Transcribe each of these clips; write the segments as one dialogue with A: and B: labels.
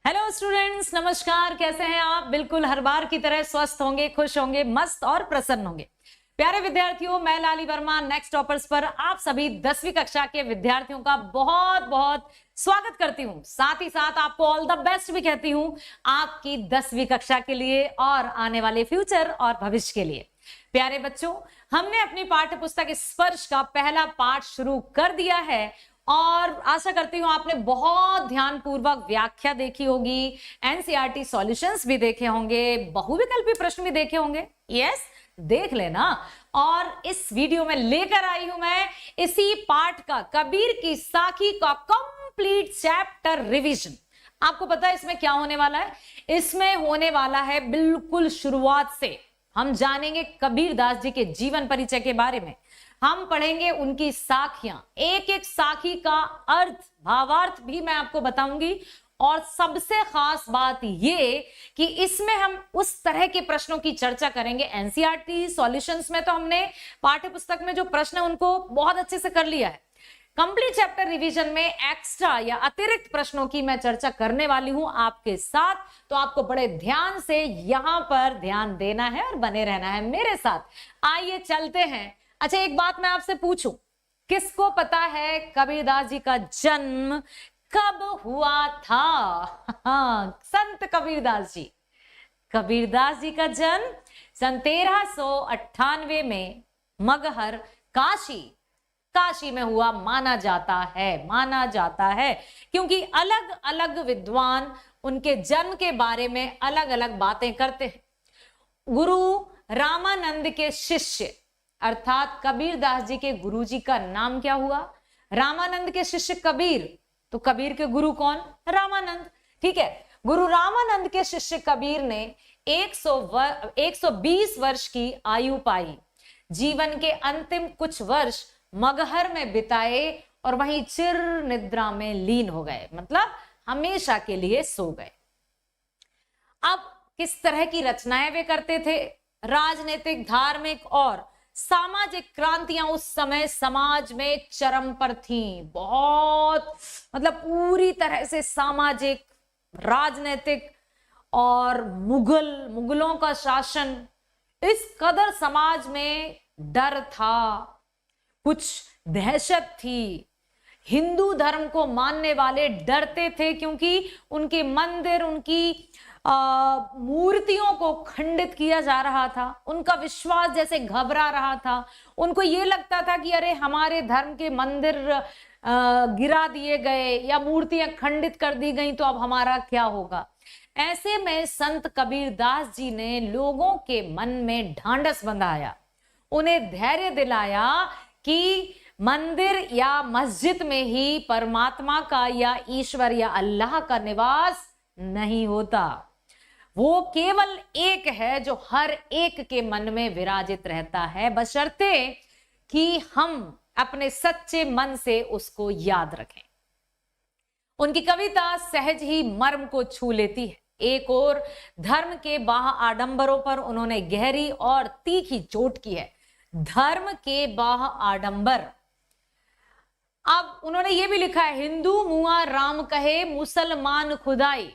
A: Hello students, नमस्कार। कैसे हैं आप? बिल्कुल हर बार की तरह स्वस्थ होंगे, खुश होंगे, मस्त और प्रसन्न होंगे। प्यारे विद्यार्थियों, मैं लाली वर्मा नेक्स्ट टॉपर्स पर आप सभी 10वीं कक्षा के विद्यार्थियों का बहुत बहुत स्वागत करती हूं। साथ ही साथ आपको ऑल द बेस्ट भी कहती हूं आपकी 10वीं कक्षा के लिए और आने वाले फ्यूचर और भविष्य के लिए। प्यारे बच्चों, हमने अपनी पाठ्य पुस्तक स्पर्श का पहला पाठ शुरू कर दिया है और आशा करती हूं आपने बहुत ध्यानपूर्वक व्याख्या देखी होगी, एनसीईआरटी सॉल्यूशंस भी देखे होंगे, बहुविकल्पी प्रश्न भी देखे होंगे। यस, देख लेना। और इस वीडियो में लेकर आई हूं मैं इसी पाठ का कबीर की साखी का कंप्लीट चैप्टर रिवीजन। आपको पता है इसमें क्या होने वाला है? इसमें होने वाला है बिल्कुल शुरुआत से हम जानेंगे कबीर दास जी के जीवन परिचय के बारे में। हम पढ़ेंगे उनकी साखियां, एक एक साखी का अर्थ, भावार्थ भी मैं आपको बताऊंगी। और सबसे खास बात ये कि इसमें हम उस तरह के प्रश्नों की चर्चा करेंगे। एनसीईआरटी सॉल्यूशंस में तो हमने पाठ्य पुस्तक में जो प्रश्न है उनको बहुत अच्छे से कर लिया है। कंप्लीट चैप्टर रिवीजन में एक्स्ट्रा या अतिरिक्त प्रश्नों की मैं चर्चा करने वाली हूं आपके साथ, तो आपको बड़े ध्यान से यहां पर ध्यान देना है और बने रहना है मेरे साथ। आइए चलते हैं। अच्छा, एक बात मैं आपसे पूछूं, किसको पता है कबीरदास जी का जन्म कब हुआ था? हाँ, संत कबीरदास जी। कबीरदास जी का जन्म सन 1398 में मगहर काशी में हुआ माना जाता है, क्योंकि अलग अलग विद्वान उनके जन्म के बारे में अलग अलग बातें करते हैं। गुरु रामानंद के शिष्य अर्थात कबीरदास जी के गुरुजी का नाम क्या हुआ? रामानंद के शिष्य कबीर, तो कबीर के गुरु कौन? रामानंद। ठीक है, गुरु रामानंद के शिष्य कबीर ने 120 वर्ष की आयु पाई। जीवन के अंतिम कुछ वर्ष मगहर में बिताए और वहीं चिर निद्रा में लीन हो गए, मतलब हमेशा के लिए सो गए। अब किस तरह की रचनाएं वे करते थे? राजनीतिक, धार्मिक और सामाजिक क्रांतियां उस समय समाज में चरम पर थीं। बहुत, मतलब पूरी तरह से सामाजिक, राजनीतिक और मुगलों का शासन, इस कदर समाज में डर था, कुछ दहशत थी। हिंदू धर्म को मानने वाले डरते थे क्योंकि उनके मंदिर, उनकी मूर्तियों को खंडित किया जा रहा था। उनका विश्वास जैसे घबरा रहा था। उनको ये लगता था कि अरे हमारे धर्म के मंदिर गिरा दिए गए या मूर्तियां खंडित कर दी गई तो अब हमारा क्या होगा। ऐसे में संत कबीरदास जी ने लोगों के मन में ढांढस बंधाया, उन्हें धैर्य दिलाया कि मंदिर या मस्जिद में ही परमात्मा का या ईश्वर या अल्लाह का निवास नहीं होता। वो केवल एक है जो हर एक के मन में विराजित रहता है, बशर्ते कि हम अपने सच्चे मन से उसको याद रखें। उनकी कविता सहज ही मर्म को छू लेती है। एक और धर्म के बाह्य आडंबरों पर उन्होंने गहरी और तीखी चोट की है। धर्म के बाह्य आडंबर। अब उन्होंने ये भी लिखा है, हिंदू मुआ राम कहे, मुसलमान खुदाई।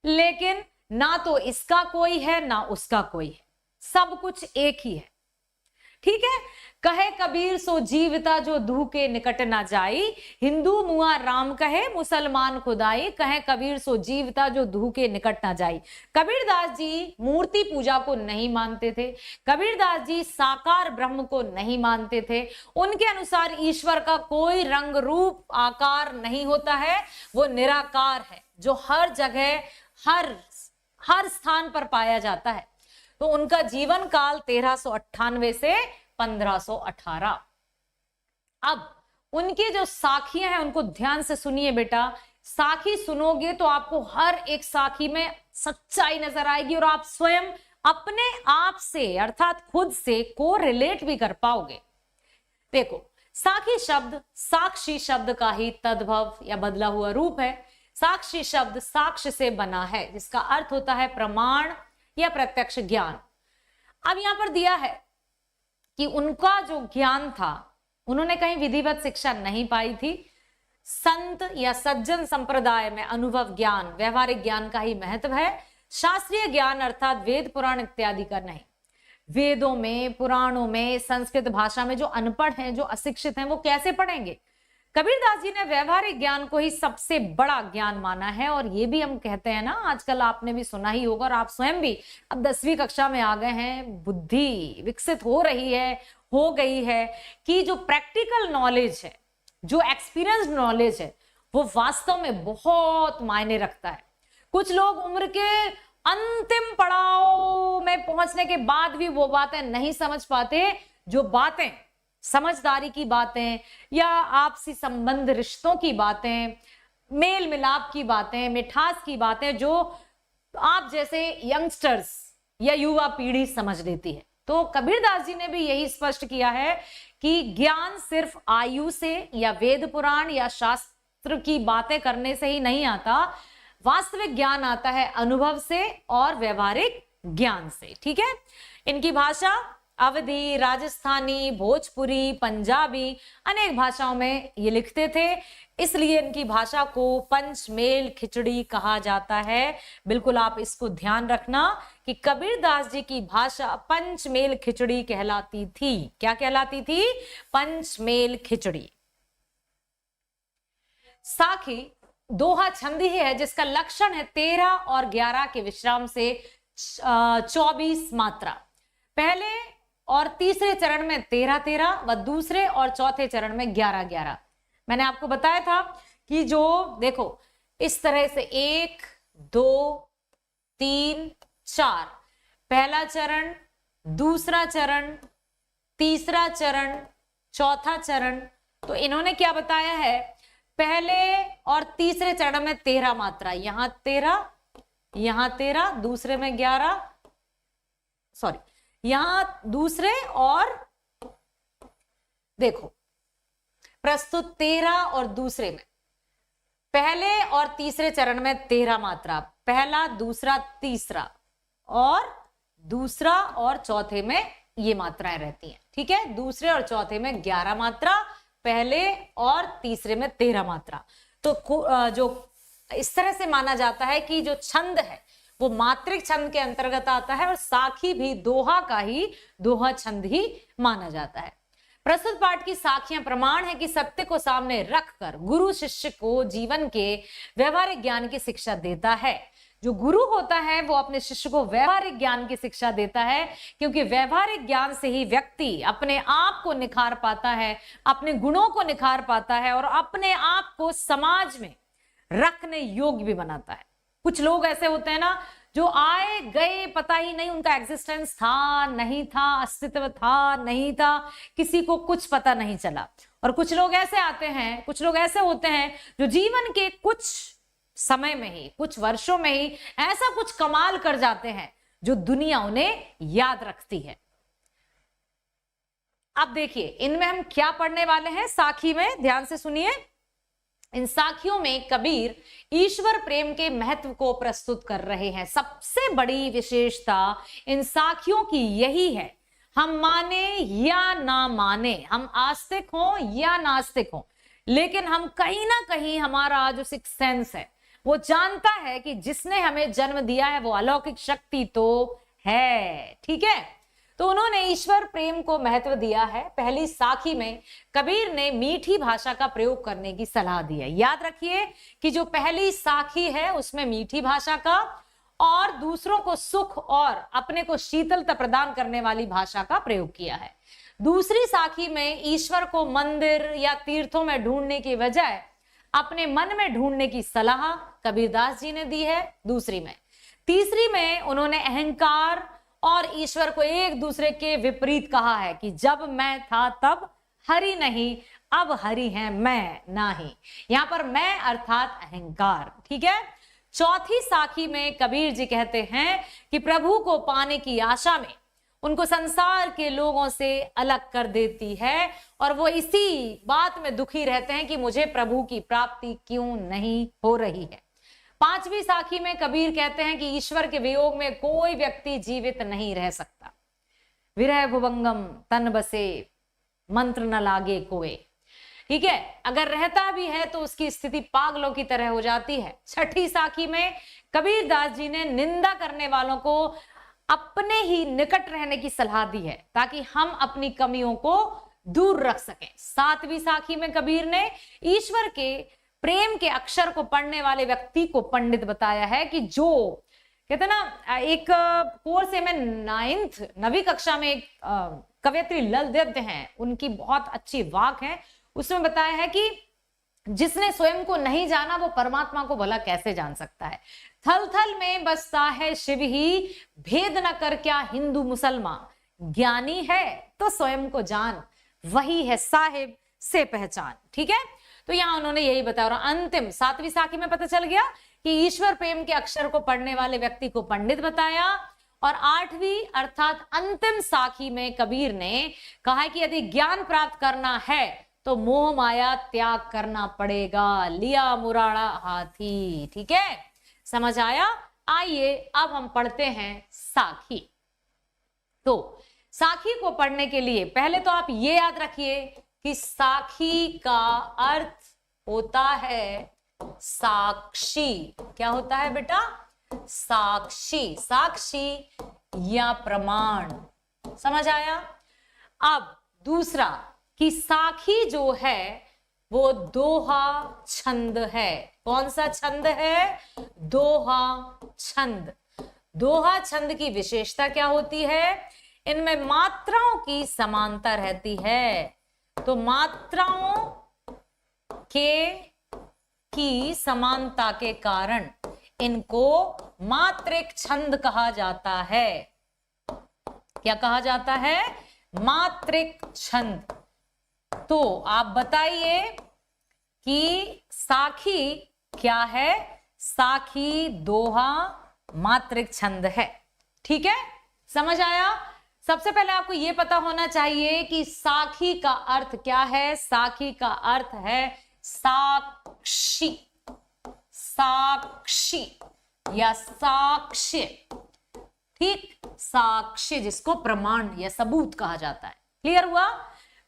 A: लेकिन ना तो इसका कोई है ना उसका कोई है, सब कुछ एक ही है। ठीक है, कहे कबीर सो जीवता जो दूह के निकट ना जाई। हिंदू मुआ राम कहे, मुसलमान खुदाई। कहे कबीर सो जीवता जो दूह के निकट ना जाई। कबीरदास जी मूर्ति पूजा को नहीं मानते थे। कबीरदास जी साकार ब्रह्म को नहीं मानते थे। उनके अनुसार ईश्वर का कोई रंग रूप आकार नहीं होता है, वो निराकार है जो हर जगह हर स्थान पर पाया जाता है। तो उनका जीवन काल 1398 से 1518। अब उनकी जो साखियां हैं उनको ध्यान से सुनिए बेटा। साखी सुनोगे तो आपको हर एक साखी में सच्चाई नजर आएगी और आप स्वयं अपने आप से अर्थात खुद से को रिलेट भी कर पाओगे। देखो, साखी शब्द साक्षी शब्द का ही तद्भव या बदला हुआ रूप है। साक्षी शब्द साक्ष्य से बना है, जिसका अर्थ होता है प्रमाण या प्रत्यक्ष ज्ञान। अब यहां पर दिया है कि उनका जो ज्ञान था, उन्होंने कहीं विधिवत शिक्षा नहीं पाई थी, संत या सज्जन संप्रदाय में अनुभव ज्ञान, व्यवहारिक ज्ञान का ही महत्व है, शास्त्रीय ज्ञान अर्थात वेद पुराण इत्यादि का नहीं। वेदों में, पुराणों में, संस्कृत भाषा में जो अनपढ़ हैं, जो अशिक्षित हैं, वो कैसे पढ़ेंगे? कबीरदास जी ने व्यवहारिक ज्ञान को ही सबसे बड़ा ज्ञान माना है। और ये भी हम कहते हैं ना, आजकल आपने भी सुना ही होगा और आप स्वयं भी अब 10वीं कक्षा में आ गए हैं, बुद्धि विकसित हो रही है, हो गई है, कि जो प्रैक्टिकल नॉलेज है, जो एक्सपीरियंस नॉलेज है, वो वास्तव में बहुत मायने रखता है। कुछ लोग उम्र के अंतिम पड़ाव में पहुंचने के बाद भी वो बातें नहीं समझ पाते, जो बातें समझदारी की बातें या आपसी संबंध रिश्तों की बातें, मेल मिलाप की बातें, मिठास की बातें, जो आप जैसे यंगस्टर्स या युवा पीढ़ी समझ लेती है। तो कबीरदास जी ने भी यही स्पष्ट किया है कि ज्ञान सिर्फ आयु से या वेद पुराण या शास्त्र की बातें करने से ही नहीं आता, वास्तविक ज्ञान आता है अनुभव से और व्यवहारिक ज्ञान से। ठीक है। इनकी भाषा अवधी, राजस्थानी, भोजपुरी, पंजाबी, अनेक भाषाओं में ये लिखते थे, इसलिए इनकी भाषा को पंचमेल खिचड़ी कहा जाता है। बिल्कुल आप इसको ध्यान रखना कि कबीरदास जी की भाषा पंचमेल खिचड़ी कहलाती थी। क्या कहलाती थी? पंचमेल खिचड़ी। साखी दोहा छंद ही है जिसका लक्षण है 13 और 11 के विश्राम से 24 मात्रा। पहले और तीसरे चरण में 13-13 व दूसरे और चौथे चरण में 11-11। मैंने आपको बताया था कि जो देखो इस तरह से 1, 2, 3, 4, पहला चरण, दूसरा चरण, तीसरा चरण, चौथा चरण। तो इन्होंने क्या बताया है? पहले और तीसरे चरण में 13 मात्रा, यहां 13, यहां 13, दूसरे में 11, सॉरी यहां दूसरे और देखो प्रस्तुत 13 और दूसरे में, पहले और तीसरे चरण में 13 मात्रा, पहला, दूसरा, तीसरा, और दूसरा और चौथे में ये मात्राएं रहती हैं। ठीक है। दूसरे और चौथे में 11 मात्रा, पहले और तीसरे में 13 मात्रा। तो जो इस तरह से माना जाता है कि जो छंद है वो मात्रिक छंद के अंतर्गत आता है और साखी भी दोहा का ही दोहा छंद ही माना जाता है। प्रस्तुत पाठ की साखियां प्रमाण है कि सत्य को सामने रखकर गुरु शिष्य को जीवन के व्यवहारिक ज्ञान की शिक्षा देता है। जो गुरु होता है वो अपने शिष्य को व्यवहारिक ज्ञान की शिक्षा देता है, क्योंकि व्यवहारिक ज्ञान से ही व्यक्ति अपने आप को निखार पाता है, अपने गुणों को निखार पाता है और अपने आप को समाज में रखने योग्य भी बनाता है। कुछ लोग ऐसे होते हैं ना, जो आए गए पता ही नहीं उनका एग्जिस्टेंस था नहीं था, अस्तित्व था नहीं था, किसी को कुछ पता नहीं चला। और कुछ लोग ऐसे आते हैं, कुछ लोग ऐसे होते हैं जो जीवन के कुछ समय में ही, कुछ वर्षों में ही ऐसा कुछ कमाल कर जाते हैं जो दुनिया उन्हें याद रखती है। अब देखिए इनमें हम क्या पढ़ने वाले हैं साखी में, ध्यान से सुनिए। इन साखियों में कबीर ईश्वर प्रेम के महत्व को प्रस्तुत कर रहे हैं। सबसे बड़ी विशेषता इन साखियों की यही है, हम माने या ना माने, हम आस्तिक हो या नास्तिक हो, लेकिन हम कहीं ना कहीं हमारा जो सिक्स सेंस है वो जानता है कि जिसने हमें जन्म दिया है वो अलौकिक शक्ति तो है। ठीक है। तो उन्होंने ईश्वर प्रेम को महत्व दिया है। पहली साखी में कबीर ने मीठी भाषा का प्रयोग करने की सलाह दी है। याद रखिए कि जो पहली साखी है उसमें मीठी भाषा का और दूसरों को सुख और अपने को शीतलता प्रदान करने वाली भाषा का प्रयोग किया है। दूसरी साखी में ईश्वर को मंदिर या तीर्थों में ढूंढने की बजाय अपने मन में ढूंढने की सलाह कबीरदास जी ने दी है दूसरी में। तीसरी में उन्होंने अहंकार और ईश्वर को एक दूसरे के विपरीत कहा है कि जब मैं था तब हरि नहीं, अब हरि है मैं नाही। यहां पर मैं अर्थात अहंकार। ठीक है। चौथी साखी में कबीर जी कहते हैं कि प्रभु को पाने की आशा में उनको संसार के लोगों से अलग कर देती है और वो इसी बात में दुखी रहते हैं कि मुझे प्रभु की प्राप्ति क्यों नहीं हो रही है। पांचवी साखी में कबीर कहते हैं कि ईश्वर के वियोग में कोई व्यक्ति जीवित नहीं रह सकता। विरह भुभंगम तन बसे मंत्र न लागे कोय। ठीक है, अगर रहता भी है तो उसकी स्थिति पागलों की तरह हो जाती है। छठी साखी में कबीरदास जी ने निंदा करने वालों को अपने ही निकट रहने की सलाह दी है ताकि हम अपनी कमियों को दूर रख सकें। सातवीं साखी में कबीर ने ईश्वर के प्रेम के अक्षर को पढ़ने वाले व्यक्ति को पंडित बताया है कि जो कहते ना, एक कोर्स में 9वीं कक्षा में एक कवयित्री ललित हैं, उनकी बहुत अच्छी वाक है, उसमें बताया है कि जिसने स्वयं को नहीं जाना वो परमात्मा को भला कैसे जान सकता है। थल थल में बसता है शिव ही, भेद न कर क्या हिंदू मुसलमान, ज्ञानी है तो स्वयं को जान, वही है साहिब से पहचान। ठीक है, तो यहां उन्होंने यही बताया। और अंतिम 7वीं साखी में पता चल गया कि ईश्वर प्रेम के अक्षर को पढ़ने वाले व्यक्ति को पंडित बताया। और 8वीं अर्थात अंतिम साखी में कबीर ने कहा कि यदि ज्ञान प्राप्त करना है तो मोह माया त्याग करना पड़ेगा, लिया मुराड़ा हाथी। ठीक है, समझ आया? आइए अब हम पढ़ते हैं साखी। तो साखी को पढ़ने के लिए पहले तो आप ये याद रखिए कि साखी का अर्थ होता है साक्षी। क्या होता है बेटा? साक्षी, साक्षी या प्रमाण। समझ आया? अब दूसरा कि साखी जो है वो दोहा छंद है। कौन सा छंद है? दोहा छंद। दोहा छंद की विशेषता क्या होती है? इनमें मात्राओं की समानता रहती है। तो मात्राओं की समानता के कारण इनको मात्रिक छंद कहा जाता है। क्या कहा जाता है? मात्रिक छंद। तो आप बताइए कि साखी क्या है? साखी दोहा मात्रिक छंद है। ठीक है, समझ आया? सबसे पहले आपको यह पता होना चाहिए कि साखी का अर्थ क्या है। साखी का अर्थ है साक्षी, साक्षी या साक्ष्य। ठीक, साक्ष्य जिसको प्रमाण या सबूत कहा जाता है। क्लियर हुआ?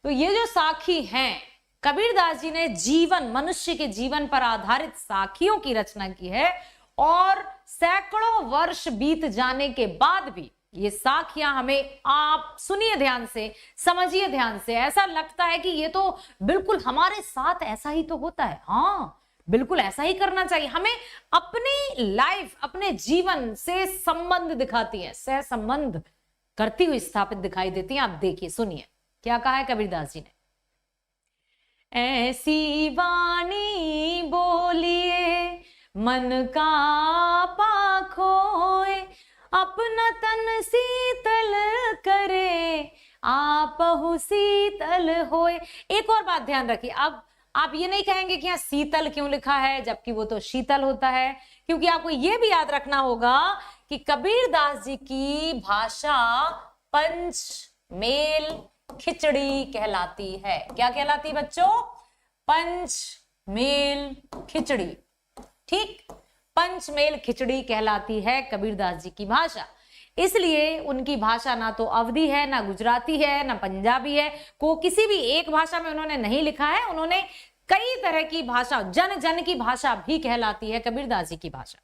A: तो ये जो साखी हैं, कबीरदास जी ने जीवन, मनुष्य के जीवन पर आधारित साखियों की रचना की है। और सैकड़ों वर्ष बीत जाने के बाद भी ये साखियां हमें, आप सुनिए ध्यान से, समझिए ध्यान से, ऐसा लगता है कि ये तो बिल्कुल हमारे साथ ऐसा ही तो होता है। हाँ, बिल्कुल ऐसा ही करना चाहिए। हमें अपनी लाइफ, अपने जीवन से संबंध दिखाती है, सह संबंध करती हुई स्थापित दिखाई देती है। आप देखिए, सुनिए क्या कहा है कबीरदास जी ने। ऐसी वाणी बोलिए मन का पाखोए, अपना तन शीतल करे आपहु शीतल होए। एक और बात ध्यान रखिए, अब आप ये नहीं कहेंगे कि यहाँ शीतल क्यों लिखा है जबकि वो तो शीतल होता है, क्योंकि आपको ये भी याद रखना होगा कि कबीरदास जी की भाषा पंचमेल खिचड़ी कहलाती है। क्या कहलाती है बच्चों? पंचमेल खिचड़ी। ठीक, पंचमेल खिचड़ी कहलाती है कबीरदास जी की भाषा। इसलिए उनकी भाषा ना तो अवधी है, ना गुजराती है, ना पंजाबी है, को किसी भी एक भाषा में उन्होंने नहीं लिखा है। उन्होंने कई तरह की भाषा, जन जन की भाषा भी कहलाती है कबीरदास जी की भाषा।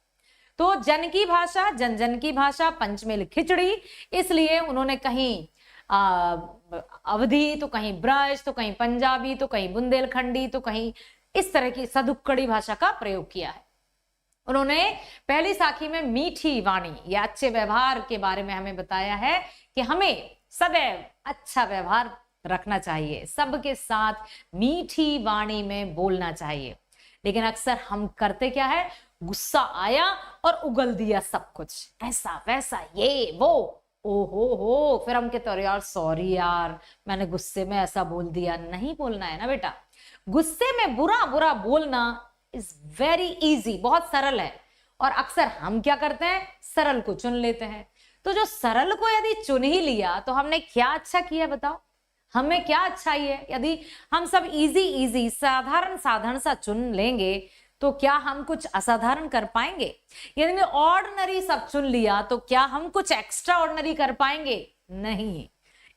A: तो जन की भाषा, जन जन की भाषा, पंचमेल खिचड़ी, इसलिए उन्होंने कहीं अवधी, तो कहीं ब्रज, तो कहीं पंजाबी, तो कहीं बुंदेलखंडी, तो कहीं इस तरह की सदुक्कड़ी भाषा का प्रयोग किया है। उन्होंने पहली साखी में मीठी वाणी या अच्छे व्यवहार के बारे में हमें बताया है कि हमें सदैव अच्छा व्यवहार रखना चाहिए, सबके साथ मीठी वाणी में बोलना चाहिए। लेकिन अक्सर हम करते क्या है? गुस्सा आया और उगल दिया सब कुछ, ऐसा वैसा ये वो, ओहो हो, फिर हम कहते हैं यार सॉरी यार, मैंने गुस्से में ऐसा बोल दिया। नहीं बोलना है ना बेटा। गुस्से में बुरा बुरा बोलना इज वेरी इजी, बहुत सरल है। और अक्सर हम क्या करते हैं? सरल को चुन लेते हैं। तो जो सरल को यदि चुन ही लिया तो हमने क्या अच्छा किया बताओ? हमें क्या अच्छा ही है? यदि हम सब इजी साधारण साधारण सा चुन लेंगे तो क्या हम कुछ असाधारण कर पाएंगे? यदि ऑर्डिनरी सब चुन लिया तो क्या हम कुछ एक्स्ट्रा ऑर्डिनरी कर पाएंगे? नहीं।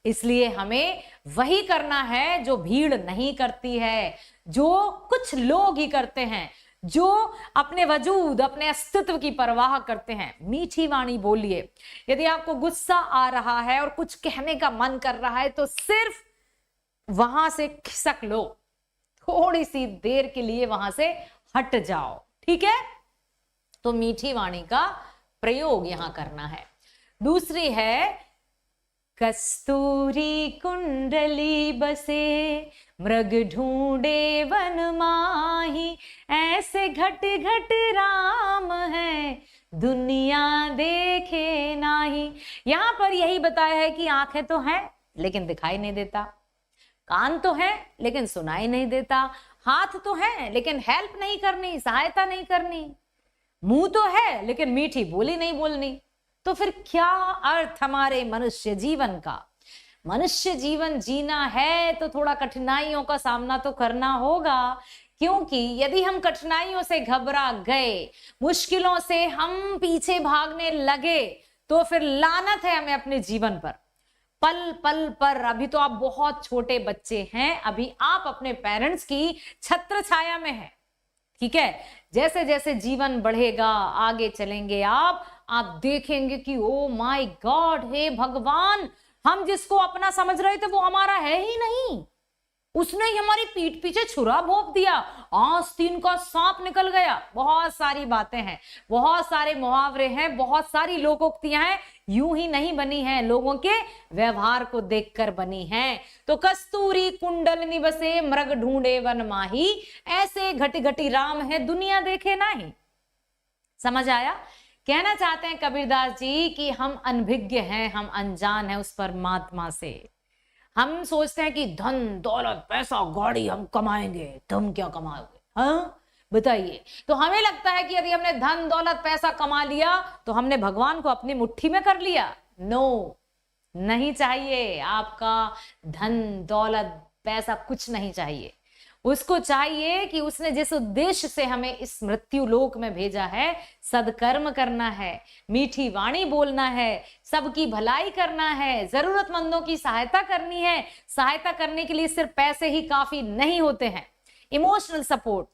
A: इसलिए हमें वही करना है जो भीड़ नहीं करती है, जो कुछ लोग ही करते हैं, जो अपने वजूद, अपने अस्तित्व की परवाह करते हैं। मीठी वाणी बोलिए। यदि आपको गुस्सा आ रहा है और कुछ कहने का मन कर रहा है तो सिर्फ वहां से खिसक लो, थोड़ी सी देर के लिए वहां से हट जाओ, ठीक है। तो मीठी वाणी का प्रयोग यहां करना है। दूसरी है, कस्तूरी कुंडली बसे मृग ढूंढे वन माही, ऐसे घट घट राम है दुनिया देखे नाही। यहां पर यही बताया है कि आंखें तो हैं लेकिन दिखाई नहीं देता, कान तो है लेकिन सुनाई नहीं देता, हाथ तो है लेकिन हेल्प नहीं करनी, सहायता नहीं करनी, मुंह तो है लेकिन मीठी बोली नहीं बोलनी। तो फिर क्या अर्थ हमारे मनुष्य जीवन का? मनुष्य जीवन जीना है तो थोड़ा कठिनाइयों का सामना तो करना होगा, क्योंकि यदि हम कठिनाइयों से घबरा गए, मुश्किलों से हम पीछे भागने लगे, तो फिर लानत है हमें अपने जीवन पर, पल पल पर। अभी तो आप बहुत छोटे बच्चे हैं, अभी आप अपने पेरेंट्स की छत्र छाया में हैं, ठीक है। जैसे जैसे जीवन बढ़ेगा, आगे चलेंगे आप देखेंगे कि ओ माय गॉड, हे भगवान, हम जिसको अपना समझ रहे थे वो हमारा है ही नहीं, उसने ही हमारी पीठ पीछे छुरा भोंक दिया, आस्तीन का सांप निकल गया। बहुत सारी बातें हैं, बहुत सारे मुहावरे हैं, बहुत सारी लोकोक्तियां हैं, यूं ही नहीं बनी हैं, लोगों के व्यवहार को देखकर बनी हैं। तो कस्तूरी कुंडल बसे मृग ढूंढे वन माही, ऐसे घटी घटी राम है दुनिया देखे नाही। समझ आया? कहना चाहते हैं कबीरदास जी कि हम अनभिज्ञ हैं, हम अनजान हैं उस परमात्मा से। हम सोचते हैं कि धन दौलत पैसा गाड़ी हम कमाएंगे, तुम क्या कमाओगे? हाँ बताइए। तो हमें लगता है कि यदि हमने धन दौलत पैसा कमा लिया तो हमने भगवान को अपनी मुट्ठी में कर लिया। नो, नहीं चाहिए आपका धन दौलत पैसा, कुछ नहीं चाहिए। उसको चाहिए कि उसने जिस उद्देश्य से हमें इस मृत्यु लोक में भेजा है, सदकर्म करना है, मीठी वाणी बोलना है, सबकी भलाई करना है, जरूरतमंदों की सहायता करनी है। सहायता करने के लिए सिर्फ पैसे ही काफी नहीं होते हैं, इमोशनल सपोर्ट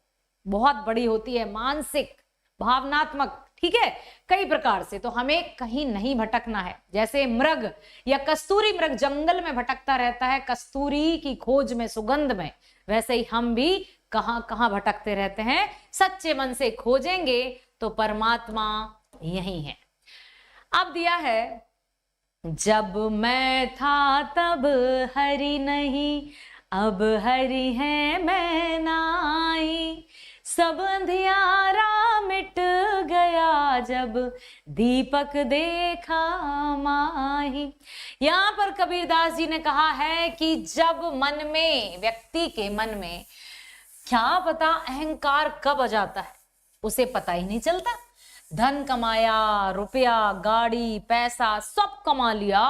A: बहुत बड़ी होती है, मानसिक भावनात्मक, ठीक है, कई प्रकार से। तो हमें कहीं नहीं भटकना है। जैसे मृग या कस्तूरी मृग जंगल में भटकता रहता है कस्तूरी की खोज में, सुगंध में, वैसे ही हम भी कहां कहां भटकते रहते हैं। सच्चे मन से खोजेंगे तो परमात्मा यही है। अब दिया है, जब मैं था तब हरि नहीं, अब हरि है मैं नाई, सब अंधियारा मिट गया जब दीपक देखा माही। यहां पर कबीरदास जी ने कहा है कि जब मन में, व्यक्ति के मन में, क्या पता अहंकार कब आ जाता है उसे पता ही नहीं चलता। धन कमाया, रुपया गाड़ी पैसा सब कमा लिया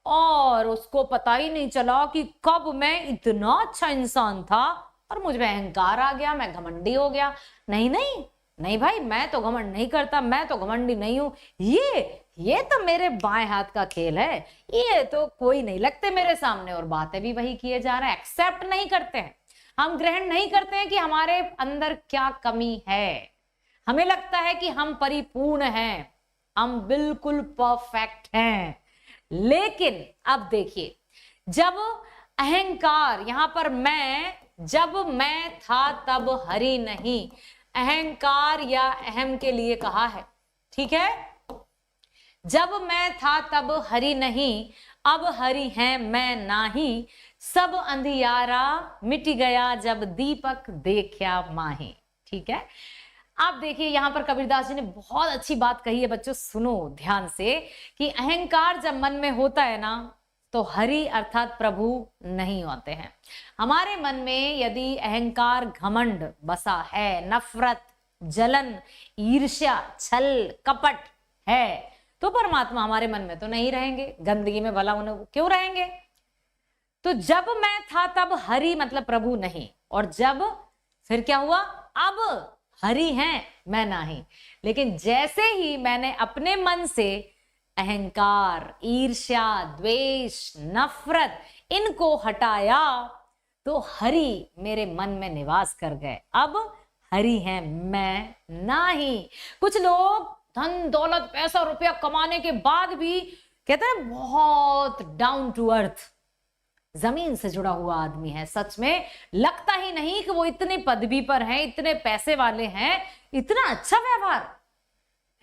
A: और उसको पता ही नहीं चला कि कब मैं इतना अच्छा इंसान था और मुझ में अहंकार आ गया, मैं घमंडी हो गया। नहीं नहीं नहीं भाई, मैं तो घमंड नहीं करता, मैं तो घमंडी नहीं हूं, ये तो मेरे बाएं हाथ का खेल है, ये तो कोई नहीं लगते मेरे सामने। और बातें भी वही किए जा रहे हैं, एक्सेप्ट नहीं करते हैं, हम ग्रहण नहीं करते हैं कि हमारे अंदर क्या कमी है। हमें लगता है कि हम परिपूर्ण हैं, हम बिल्कुल परफेक्ट हैं। लेकिन अब देखिए, जब अहंकार, यहां पर जब मैं था तब हरि नहीं, अहंकार या अहम के लिए कहा है, ठीक है। जब मैं था तब हरि नहीं, अब हरि है मैं नाही, सब अंधियारा मिट गया जब दीपक देखा माही। ठीक है। आप देखिए यहां पर कबीरदास जी ने बहुत अच्छी बात कही है बच्चों, सुनो ध्यान से, कि अहंकार जब मन में होता है ना तो हरि अर्थात प्रभु नहीं होते हैं। हमारे मन में यदि अहंकार घमंड बसा है, नफरत जलन ईर्ष्या छल कपट है, तो परमात्मा हमारे मन में तो नहीं रहेंगे, गंदगी में भला उन्हें क्यों रहेंगे। तो जब मैं था तब हरि मतलब प्रभु नहीं, और जब फिर क्या हुआ, अब हरि हैं मैं नहीं। लेकिन जैसे ही मैंने अपने मन से अहंकार, ईर्ष्या, द्वेष, नफरत, इनको हटाया तो हरि मेरे मन में निवास कर गए। अब हरि है, मैं नहीं। कुछ लोग धन दौलत पैसा रुपया कमाने के बाद भी कहते हैं बहुत डाउन टू अर्थ, जमीन से जुड़ा हुआ आदमी है। सच में लगता ही नहीं कि वो इतने पदवी पर हैं, इतने पैसे वाले हैं, इतना अच्छा व्यवहार,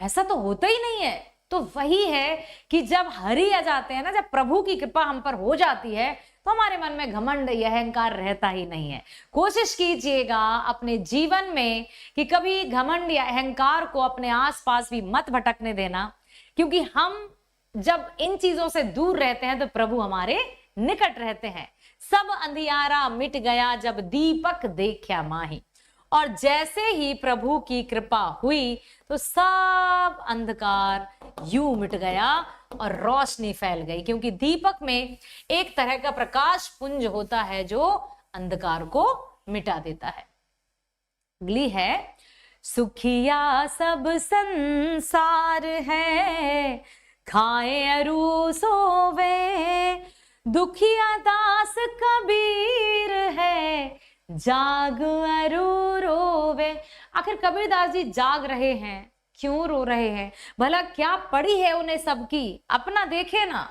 A: ऐसा तो होता ही नहीं है। तो वही है कि जब हरि आ जाते हैं ना, जब प्रभु की कृपा हम पर हो जाती है, तो हमारे मन में घमंड या अहंकार रहता ही नहीं है। कोशिश कीजिएगा अपने जीवन में कि कभी घमंड या अहंकार को अपने आसपास भी मत भटकने देना, क्योंकि हम जब इन चीजों से दूर रहते हैं तो प्रभु हमारे निकट रहते हैं। सब अंधियारा मिट गया जब दीपक देखा माही, और जैसे ही प्रभु की कृपा हुई तो सब अंधकार यूं मिट गया और रोशनी फैल गई, क्योंकि दीपक में एक तरह का प्रकाश पुंज होता है जो अंधकार को मिटा देता है। अगली है, सुखिया सब संसार है, खाए अरु सोवे, दुखिया दास कबीर है, जाग अरु रोवे। आखिर कबीरदास जी जाग रहे हैं, क्यों रो रहे हैं? भला क्या पड़ी है उन्हें सबकी? अपना देखे ना।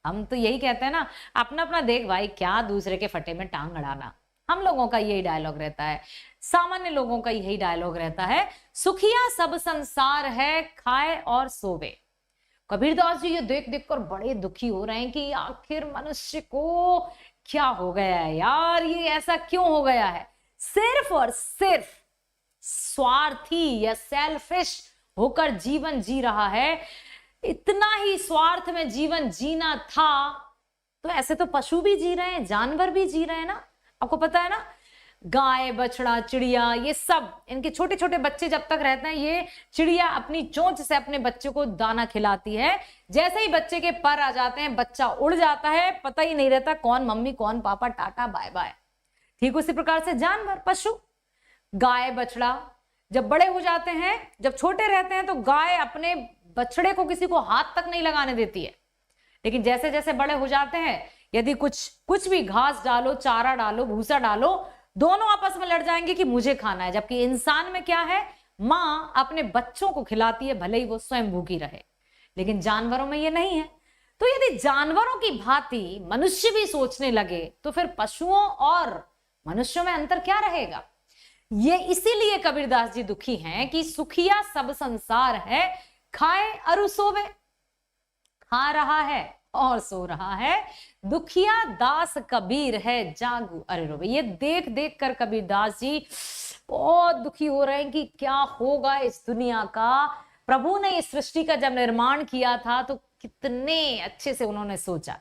A: हम तो यही कहते हैं ना, अपना अपना देख भाई, क्या दूसरे के फटे में टांग अड़ाना। हम लोगों का यही डायलॉग रहता है, सामान्य लोगों का यही डायलॉग रहता है। सुखिया सब संसार है, खाए और सोवे। कबीरदास जी ये देख देख कर बड़े दुखी हो रहे हैं कि आखिर मनुष्य को क्या हो गया है यार, ये ऐसा क्यों हो गया है? सिर्फ और सिर्फ स्वार्थी या सेल्फिश होकर जीवन जी रहा है। इतना ही स्वार्थ में जीवन जीना था तो ऐसे तो पशु भी जी रहे हैं, जानवर भी जी रहे हैं ना। आपको पता है ना, गाय, बछड़ा, चिड़िया, ये सब, इनके छोटे छोटे बच्चे जब तक रहते हैं, ये चिड़िया अपनी चोंच से अपने बच्चे को दाना खिलाती है। जैसे ही बच्चे के पर आ जाते हैं, बच्चा उड़ जाता है, पता ही नहीं रहता कौन मम्मी कौन पापा, टाटा बाय बाय। ठीक उसी प्रकार से जानवर, पशु, गाय, बछड़ा जब बड़े हो जाते हैं, जब छोटे रहते हैं तो गाय अपने बछड़े को किसी को हाथ तक नहीं लगाने देती है। लेकिन जैसे जैसे बड़े हो जाते हैं, यदि कुछ भी घास डालो, चारा डालो, भूसा डालो, दोनों आपस में लड़ जाएंगे कि मुझे खाना है। जबकि इंसान में क्या है, माँ अपने बच्चों को खिलाती है, भले ही वो स्वयं भूखी रहे। लेकिन जानवरों में ये नहीं है। तो यदि जानवरों की भांति मनुष्य भी सोचने लगे तो फिर पशुओं और मनुष्यों में अंतर क्या रहेगा? ये इसीलिए कबीरदास जी दुखी हैं कि सुखिया सब संसार है, खाए अरु सोवे। खा रहा है और सो रहा है, दुखिया दास कबीर है, जागू अरे रोवे। ये देख देख कर कबीरदास जी बहुत दुखी हो रहे हैं कि क्या होगा इस दुनिया का। प्रभु ने इस सृष्टि का जब निर्माण किया था तो कितने अच्छे से उन्होंने सोचा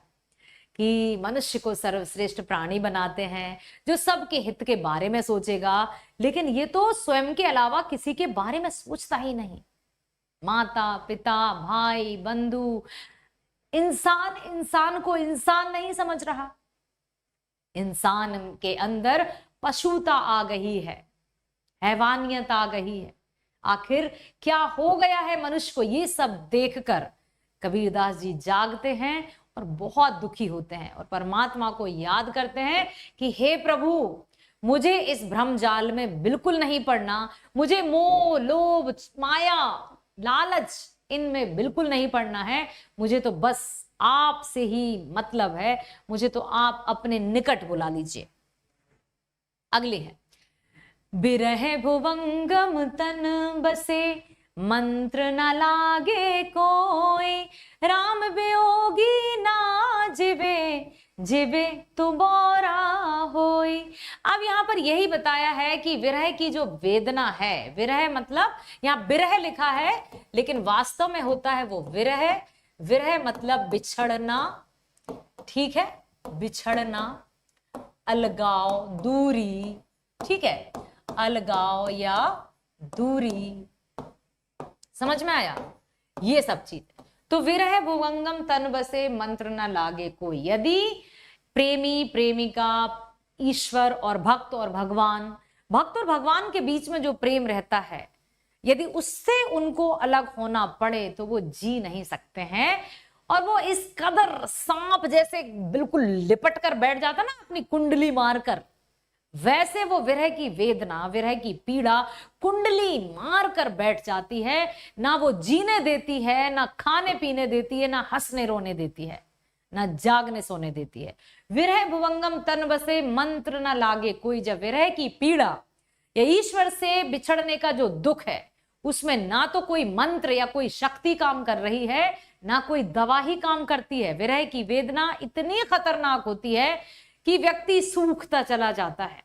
A: कि मनुष्य को सर्वश्रेष्ठ प्राणी बनाते हैं जो सबके हित के बारे में सोचेगा। लेकिन ये तो स्वयं के अलावा किसी के बारे में सोचता ही नहीं। माता, पिता, भाई, बंधु, इंसान को इंसान नहीं समझ रहा। इंसान के अंदर पशुता आ गई है, हैवानियत आ गई है। आखिर क्या हो गया है मनुष्य को? ये सब देखकर कबीरदास जी जागते हैं और बहुत दुखी होते हैं और परमात्मा को याद करते हैं कि हे प्रभु, मुझे इस भ्रम जाल में बिल्कुल नहीं पड़ना। मुझे मोह, लोभ, माया, लालच, इनमें बिल्कुल नहीं पड़ना है। मुझे तो बस आपसे ही मतलब है। मुझे तो आप अपने निकट बुला लीजिए। अगली है, बिरह भुवंगम तन बसे, मंत्र न लागे कोई, राम वियोगी ना जिवे, जिवे तो बोरा होई। अब यहाँ पर यही बताया है कि विरह की जो वेदना है, विरह मतलब यहाँ बिरह लिखा है लेकिन वास्तव में होता है वो विरह। विरह मतलब बिछड़ना, ठीक है, बिछड़ना, अलगाव, दूरी, ठीक है, अलगाव या दूरी, समझ में आया ये सब चीज। तो विरह भुवंगम तन बसे, मंत्र न लागे कोई। यदि प्रेमी, प्रेमिका, ईश्वर और भक्त और भगवान के बीच में जो प्रेम रहता है, यदि उससे उनको अलग होना पड़े तो वो जी नहीं सकते हैं। और वो इस कदर सांप जैसे बिल्कुल लिपट कर बैठ जाता ना अपनी कुंडली मारकर, वैसे वो विरह की वेदना, विरह की पीड़ा कुंडली मार कर बैठ जाती है। ना वो जीने देती है, ना खाने पीने देती है, ना हंसने रोने देती है, ना जागने सोने देती है। विरह भुवंगम तन बसे मंत्र न लागे कोई। जब विरह की पीड़ा या ईश्वर से बिछड़ने का जो दुख है, उसमें ना तो कोई मंत्र या कोई शक्ति काम कर रही है, ना कोई दवा ही काम करती है। विरह की वेदना इतनी खतरनाक होती है कि व्यक्ति सूखता चला जाता है।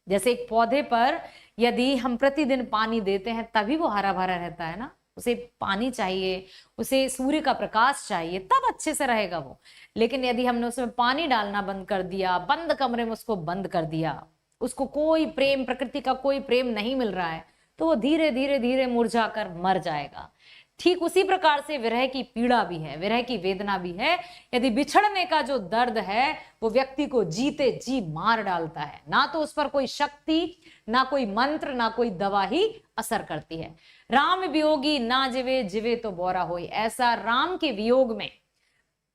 A: जैसे एक पौधे पर यदि हम प्रतिदिन पानी देते हैं तभी वो हरा भरा रहता है ना, उसे पानी चाहिए, उसे सूर्य का प्रकाश चाहिए, तब अच्छे से रहेगा वो। लेकिन यदि हमने उसमें पानी डालना बंद कर दिया, बंद कमरे में उसको बंद कर दिया, उसको कोई प्रेम, प्रकृति का कोई प्रेम नहीं मिल रहा है, तो वो धीरे धीरे धीरे मुरझाकर मर जाएगा। ठीक उसी प्रकार से विरह की पीड़ा भी है, विरह की वेदना भी है। यदि बिछड़ने का जो दर्द है वो व्यक्ति को जीते जी मार डालता है। ना तो उस पर कोई शक्ति, ना कोई मंत्र, ना कोई दवा ही असर करती है। राम वियोगी ना जिवे, जिवे तो बोरा होई। ऐसा राम के वियोग में,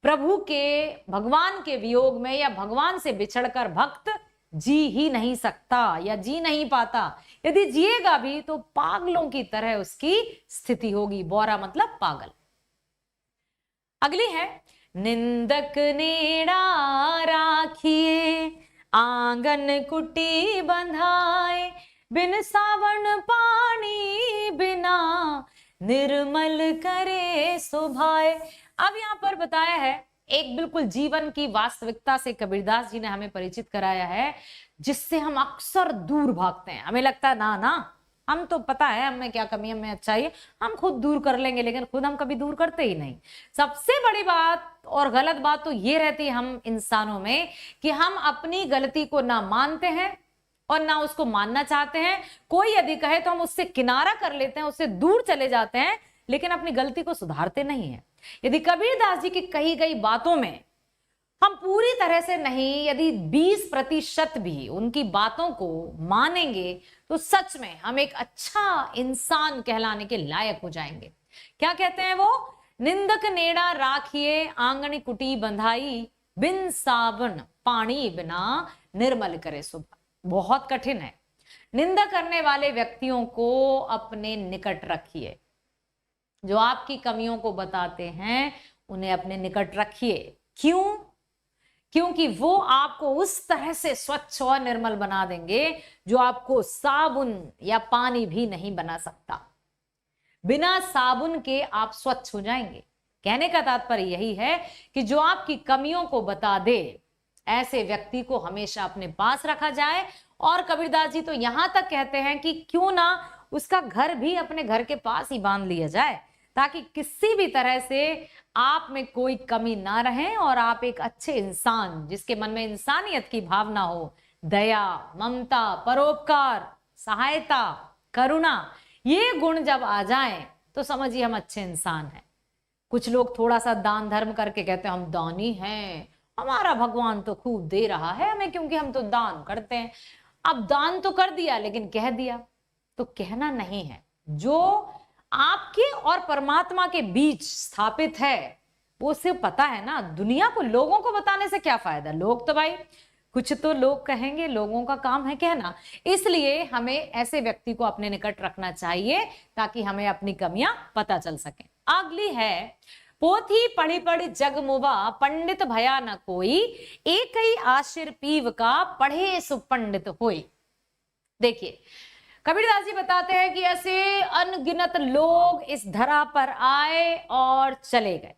A: प्रभु के, भगवान के वियोग में या भगवान से बिछड़कर भक्त जी ही नहीं सकता या जी नहीं पाता। यदि जिएगा भी तो पागलों की तरह उसकी स्थिति होगी। बोरा मतलब पागल। अगली है, निंदक नेड़ा राखिए आंगन कुटी बंधाए, बिन सावन पानी बिना निर्मल करे शोभाए। अब यहां पर बताया है एक बिल्कुल जीवन की वास्तविकता से कबीरदास जी ने हमें परिचित कराया है, जिससे हम अक्सर दूर भागते हैं। हमें लगता है ना ना, हम तो पता है हमें क्या कमी है, हमें अच्छाई है, हम खुद दूर कर लेंगे, लेकिन खुद हम कभी दूर करते ही नहीं। सबसे बड़ी बात और गलत बात तो ये रहती है हम इंसानों में कि हम अपनी गलती को ना मानते हैं और ना उसको मानना चाहते हैं। कोई यदि कहे तो हम उससे किनारा कर लेते हैं, उससे दूर चले जाते हैं, लेकिन अपनी गलती को सुधारते नहीं है। यदि कबीरदास जी की कही गई बातों में हम पूरी तरह से नहीं, यदि 20% भी उनकी बातों को मानेंगे तो सच में हम एक अच्छा इंसान कहलाने के लायक हो जाएंगे। क्या कहते हैं वो? निंदक नेड़ा राखिए आंगन कुटी बंधाई, बिन साबुन पानी बिना निर्मल करे सुबह। बहुत कठिन है। निंदा करने वाले व्यक्तियों को अपने निकट रखिए। जो आपकी कमियों को बताते हैं उन्हें अपने निकट रखिए। क्यों? क्योंकि वो आपको उस तरह से स्वच्छ और निर्मल बना देंगे जो आपको साबुन या पानी भी नहीं बना सकता। बिना साबुन के आप स्वच्छ हो जाएंगे। कहने का तात्पर्य यही है कि जो आपकी कमियों को बता दे, ऐसे व्यक्ति को हमेशा अपने पास रखा जाए। और कबीरदास जी तो यहां तक कहते हैं कि क्यों ना उसका घर भी अपने घर के पास ही बांध लिया जाए, ताकि किसी भी तरह से आप में कोई कमी ना रहे और आप एक अच्छे इंसान, जिसके मन में इंसानियत की भावना हो, दया, ममता, परोपकार, सहायता, करुणा, ये गुण जब आ जाएं तो समझिए हम अच्छे इंसान हैं। कुछ लोग थोड़ा सा दान धर्म करके कहते हैं हम दानी हैं, हमारा भगवान तो खूब दे रहा है हमें, क्योंकि हम तो दान करते हैं। अब दान तो कर दिया लेकिन कह दिया, तो कहना नहीं है। जो आपके और परमात्मा के बीच स्थापित है वो उसे पता है ना। दुनिया को, लोगों को बताने से क्या फायदा? लोग तो भाई कुछ तो लोग कहेंगे, लोगों का काम है कहना। इसलिए हमें ऐसे व्यक्ति को अपने निकट रखना चाहिए ताकि हमें अपनी कमियां पता चल सके। अगली है, पोथी पढ़ी पढ़ी जग मुवा, पंडित भया न कोई, एक ही आशीर पीव का, पढ़े सुपंडित होई। देखिए कबीरदास जी बताते हैं कि ऐसे अनगिनत लोग इस धरा पर आए और चले गए।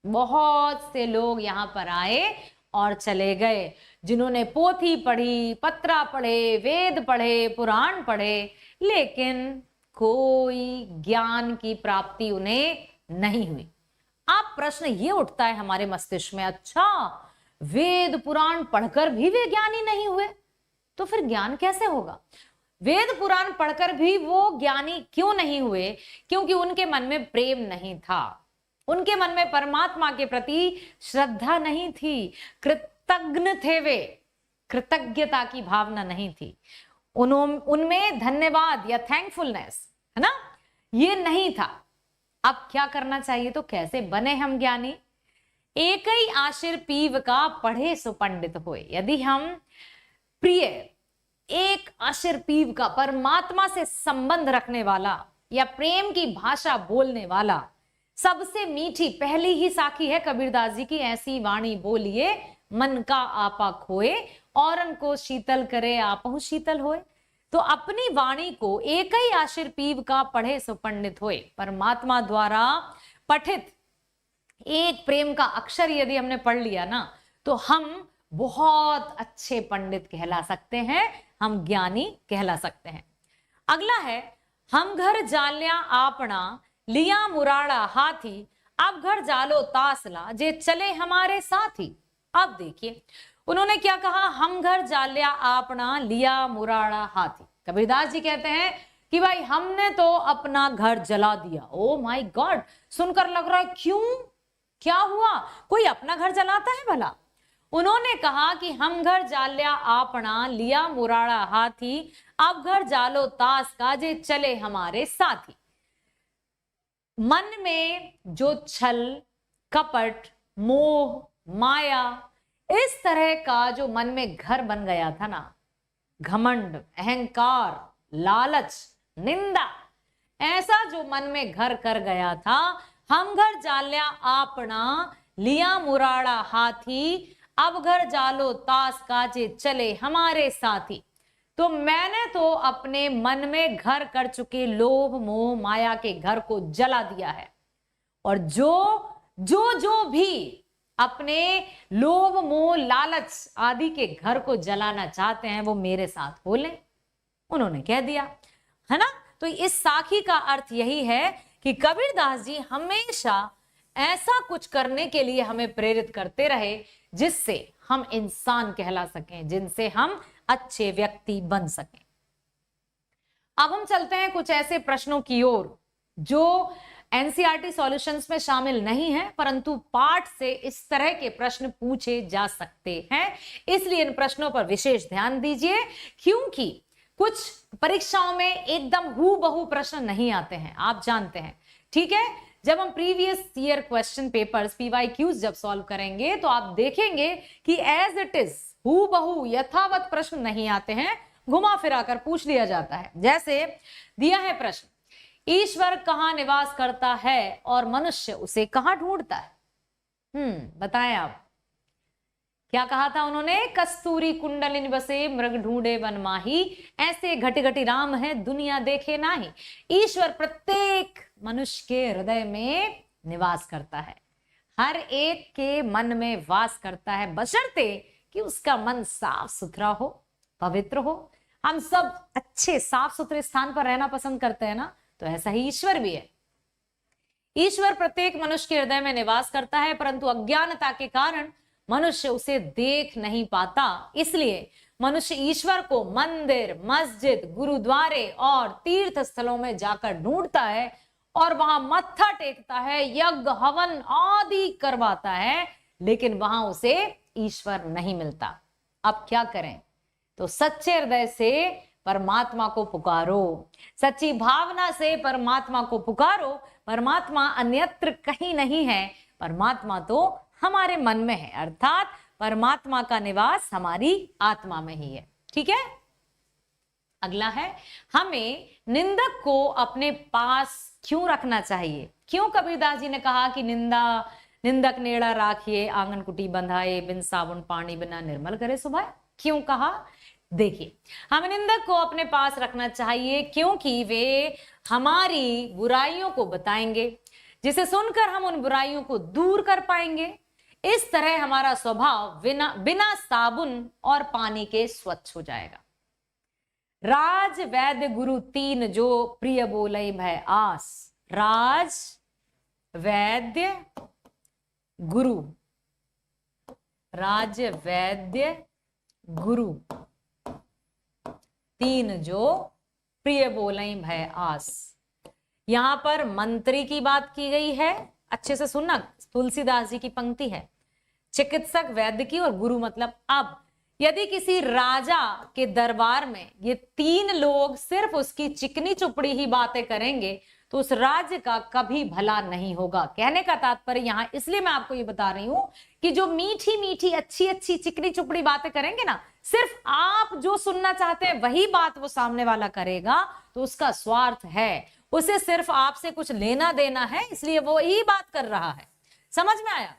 A: बहुत से लोग यहाँ पर आए और चले गए, जिन्होंने पोथी पढ़ी, पत्रा पढ़े, वेद पढ़े, पुराण पढ़े, लेकिन कोई ज्ञान की प्राप्ति उन्हें नहीं हुई। अब प्रश्न ये उठता है हमारे मस्तिष्क में, अच्छा वेद पुराण पढ़कर भी वे ज्ञानी नहीं हुए तो फिर ज्ञान कैसे होगा? वेद पुराण पढ़कर भी वो ज्ञानी क्यों नहीं हुए? क्योंकि उनके मन में प्रेम नहीं था, उनके मन में परमात्मा के प्रति श्रद्धा नहीं थी, कृतज्ञ थे वे, कृतज्ञता की भावना नहीं थी उनमें, धन्यवाद या थैंकफुलनेस, है ना, ये नहीं था। अब क्या करना चाहिए, तो कैसे बने हम ज्ञानी। एक ही आशिर पीव का पढ़े सो पंडित होए। यदि हम प्रिय एक आशिर पीव का, परमात्मा से संबंध रखने वाला या प्रेम की भाषा बोलने वाला, सबसे मीठी पहली ही साखी है कबीरदास जी की, ऐसी वाणी बोलिए मन का आपा खोए, औरन को शीतल करे आपहु शीतल होए। तो अपनी वाणी को एक ही आशिर पीव का पढ़े सो पंडित होए। परमात्मा द्वारा पठित एक प्रेम का अक्षर यदि हमने पढ़ लिया ना, तो हम बहुत अच्छे पंडित कहला सकते हैं, हम ज्ञानी कहला सकते हैं। अगला है, हम घर जाल्या आपना लिया मुराड़ा हाथी, अब घर जालो तासला जे चले हमारे साथी। अब देखिए उन्होंने क्या कहा, हम घर जाल्या आपना लिया मुराड़ा हाथी। कबीरदास जी कहते हैं कि भाई हमने तो अपना घर जला दिया। ओ माय गॉड, सुनकर लग रहा है क्यों, क्या हुआ, कोई अपना घर जलाता है भला। उन्होंने कहा कि हम घर जाल्या आपना लिया मुराड़ा हाथी, अब घर जालो तास का जे चले हमारे साथी। मन में जो छल कपट मोह माया इस तरह का जो मन में घर बन गया था ना, घमंड अहंकार लालच निंदा, ऐसा जो मन में घर कर गया था, हम घर जाल्या आपना लिया मुराड़ा हाथी, अब घर जालो तास काजे चले हमारे साथी। तो मैंने तो अपने मन में घर कर चुके लोभ मोह माया के घर को जला दिया है, और जो भी अपने लोभ मोह लालच आदि के घर को जलाना चाहते हैं वो मेरे साथ हो लें, उन्होंने कह दिया है ना। तो इस साखी का अर्थ यही है कि कबीरदास जी हमेशा ऐसा कुछ करने के लिए हमें प्रेरित करते रहे जिससे हम इंसान कहला सकें, जिनसे हम अच्छे व्यक्ति बन सकें। अब हम चलते हैं कुछ ऐसे प्रश्नों की ओर जो एनसीईआरटी सॉल्यूशंस में शामिल नहीं है, परंतु पाठ से इस तरह के प्रश्न पूछे जा सकते हैं, इसलिए इन प्रश्नों पर विशेष ध्यान दीजिए, क्योंकि कुछ परीक्षाओं में एकदम हूबहू प्रश्न नहीं आते हैं, आप जानते हैं। ठीक है, जब हम previous year question papers PYQs जब सॉल्व करेंगे तो आप देखेंगे कि एज इट इज हूबहू यथावत प्रश्न नहीं आते हैं, घुमा फिरा कर पूछ लिया जाता है। जैसे दिया है प्रश्न, ईश्वर कहाँ निवास करता है और मनुष्य उसे कहाँ ढूंढता है। बताएं आप, क्या कहा था उन्होंने, कस्तूरी कुंडलिनी बसे मृग ढूंढे वन माही, ऐसे घटी घटी राम है दुनिया देखे नाही। ईश्वर प्रत्येक मनुष्य के हृदय में निवास करता है, हर एक के मन में वास करता है, बशर्ते कि उसका मन साफ सुथरा हो पवित्र हो। हम सब अच्छे साफ सुथरे स्थान पर रहना पसंद करते हैं ना, तो ऐसा ही ईश्वर भी है। ईश्वर प्रत्येक मनुष्य के हृदय में निवास करता है, परंतु अज्ञानता के कारण मनुष्य उसे देख नहीं पाता, इसलिए मनुष्य ईश्वर को मंदिर मस्जिद गुरुद्वारे और तीर्थ स्थलों में जाकर ढूंढता है और वहां मत्था टेकता है, यज्ञ हवन आदि करवाता है, लेकिन वहां उसे ईश्वर नहीं मिलता। अब क्या करें, तो सच्चे हृदय से परमात्मा को पुकारो, सच्ची भावना से परमात्मा को पुकारो। परमात्मा अन्यत्र कहीं नहीं है, परमात्मा तो हमारे मन में है, अर्थात परमात्मा का निवास हमारी आत्मा में ही है। ठीक है, अगला है, हमें निंदक को अपने पास क्यों रखना चाहिए। क्यों कबीरदास जी ने कहा कि निंदक नेड़ा राखिए आंगन कुटी बंधाए, बिन साबुन पानी बिना निर्मल करे सुभाए, क्यों कहा। देखिए, हमें निंदक को अपने पास रखना चाहिए क्योंकि वे हमारी बुराइयों को बताएंगे, जिसे सुनकर हम उन बुराइयों को दूर कर पाएंगे। इस तरह हमारा स्वभाव बिना साबुन और पानी के स्वच्छ हो जाएगा। राज वैद्य गुरु तीन जो प्रिय बोले भय आस। राज वैद्य गुरु, राज वैद्य गुरु तीन जो प्रिय बोले भय आस। यहां पर मंत्री की बात की गई है, अच्छे से सुनना, तुलसीदास जी की पंक्ति है, चिकित्सक वैद्य की और गुरु मतलब। अब यदि किसी राजा के दरबार में ये तीन लोग सिर्फ उसकी चिकनी चुपड़ी ही बातें करेंगे तो उस राज्य का कभी भला नहीं होगा। कहने का तात्पर्य यहां इसलिए मैं आपको ये बता रही हूं कि जो मीठी मीठी अच्छी अच्छी चिकनी चुपड़ी बातें करेंगे ना, सिर्फ आप जो सुनना चाहते हैं वही बात वो सामने वाला करेगा, तो उसका स्वार्थ है, उसे सिर्फ आपसे कुछ लेना देना है, इसलिए वो ही बात कर रहा है। समझ में आया?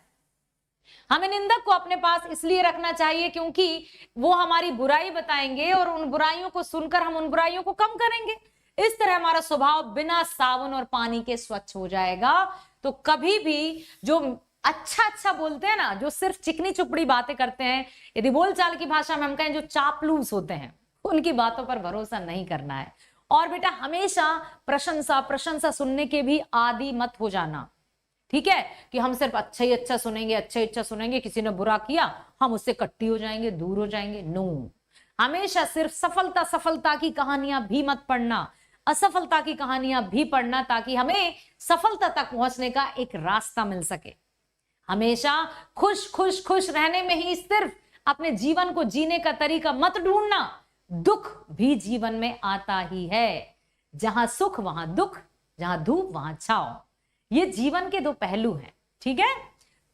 A: हमें निंदक को अपने पास इसलिए रखना चाहिए क्योंकि वो हमारी बुराई बताएंगे और उन बुराइयों को सुनकर हम उन बुराइयों को कम करेंगे। इस तरह हमारा स्वभाव बिना साबुन और पानी के स्वच्छ हो जाएगा। तो कभी भी जो अच्छा अच्छा बोलते हैं ना, जो सिर्फ चिकनी चुपड़ी बातें करते हैं, यदि बोलचाल की भाषा में हम कहें जो चापलूस होते हैं, उनकी बातों पर भरोसा नहीं करना है। और बेटा हमेशा प्रशंसा प्रशंसा सुनने के भी आदी मत हो जाना, ठीक है, कि हम सिर्फ अच्छा ही अच्छा सुनेंगे, अच्छा ही अच्छा सुनेंगे, किसी ने बुरा किया हम उससे कट्टी हो जाएंगे, दूर हो जाएंगे। नो, हमेशा सिर्फ सफलता सफलता की कहानियां भी मत पढ़ना, असफलता की कहानियां भी पढ़ना, ताकि हमें सफलता तक पहुंचने का एक रास्ता मिल सके। हमेशा खुश खुश खुश रहने में ही सिर्फ अपने जीवन को जीने का तरीका मत ढूंढना, दुख भी जीवन में आता ही है। जहां सुख वहां दुख, जहां धूप वहां छांव, ये जीवन के दो पहलू हैं, ठीक है।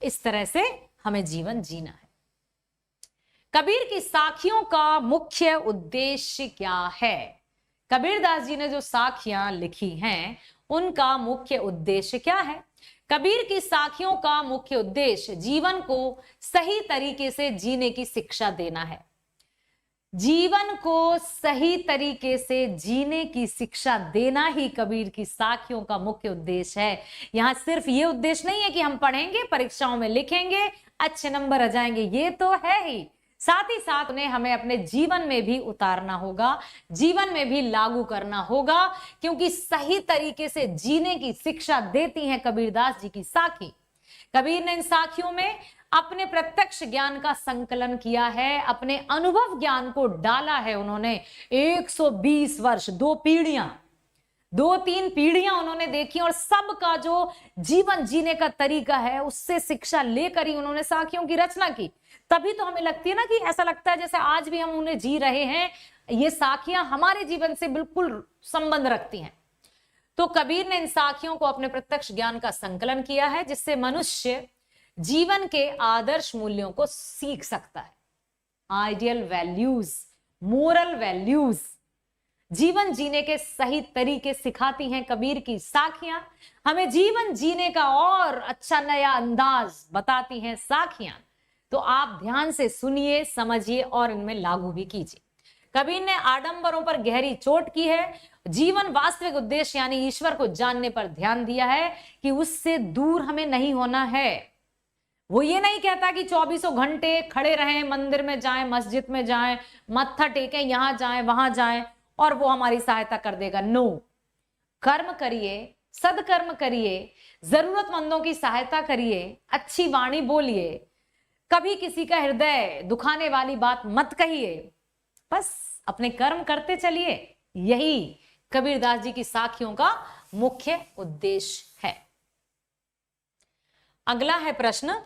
A: इस तरह से हमें जीवन जीना है। कबीर की साखियों का मुख्य उद्देश्य क्या है? कबीरदास जी ने जो साखियां लिखी हैं उनका मुख्य उद्देश्य क्या है? कबीर की साखियों का मुख्य उद्देश्य जीवन को सही तरीके से जीने की शिक्षा देना है। जीवन को सही तरीके से जीने की शिक्षा देना ही कबीर की साखियों का मुख्य उद्देश्य है। यहां सिर्फ ये उद्देश्य नहीं है कि हम पढ़ेंगे, परीक्षाओं में लिखेंगे, अच्छे नंबर आ जाएंगे, ये तो है ही, साथ ही साथ उन्हें हमें अपने जीवन में भी उतारना होगा, जीवन में भी लागू करना होगा, क्योंकि सही तरीके से जीने की शिक्षा देती हैं कबीरदास जी की साखी। कबीर ने इन साखियों में अपने प्रत्यक्ष ज्ञान का संकलन किया है, अपने अनुभव ज्ञान को डाला है उन्होंने। 120 वर्ष, 2-3 पीढ़ियां उन्होंने देखी और सबका जो जीवन जीने का तरीका है उससे शिक्षा लेकर ही उन्होंने साखियों की रचना की। तभी तो हमें लगती है ना कि ऐसा लगता है जैसे आज भी हम उन्हें जी रहे हैं, ये साखियां हमारे जीवन से बिल्कुल संबंध रखती हैं। तो कबीर ने इन साखियों को अपने प्रत्यक्ष ज्ञान का संकलन किया है, जिससे मनुष्य जीवन के आदर्श मूल्यों को सीख सकता है। आइडियल वैल्यूज, मोरल वैल्यूज, जीवन जीने के सही तरीके सिखाती हैं कबीर की साखियां। हमें जीवन जीने का और अच्छा नया अंदाज बताती हैं साखियां। तो आप ध्यान से सुनिए, समझिए और इनमें लागू भी कीजिए। कबीर ने आडंबरों पर गहरी चोट की है, जीवन वास्तविक उद्देश्य यानी ईश्वर को जानने पर ध्यान दिया है कि उससे दूर हमें नहीं होना है। वो ये नहीं कहता कि 24 घंटे खड़े रहें, मंदिर में जाएं, मस्जिद में जाएं, मत्था टेकें, यहां जाएं वहां जाएं और वो हमारी सहायता कर देगा। नो, कर्म करिए, सदकर्म करिए, जरूरतमंदों की सहायता करिए, अच्छी वाणी बोलिए, कभी किसी का हृदय दुखाने वाली बात मत कहिए, बस अपने कर्म करते चलिए। यही कबीरदास जी की साखियों का मुख्य उद्देश्य है। अगला है प्रश्न,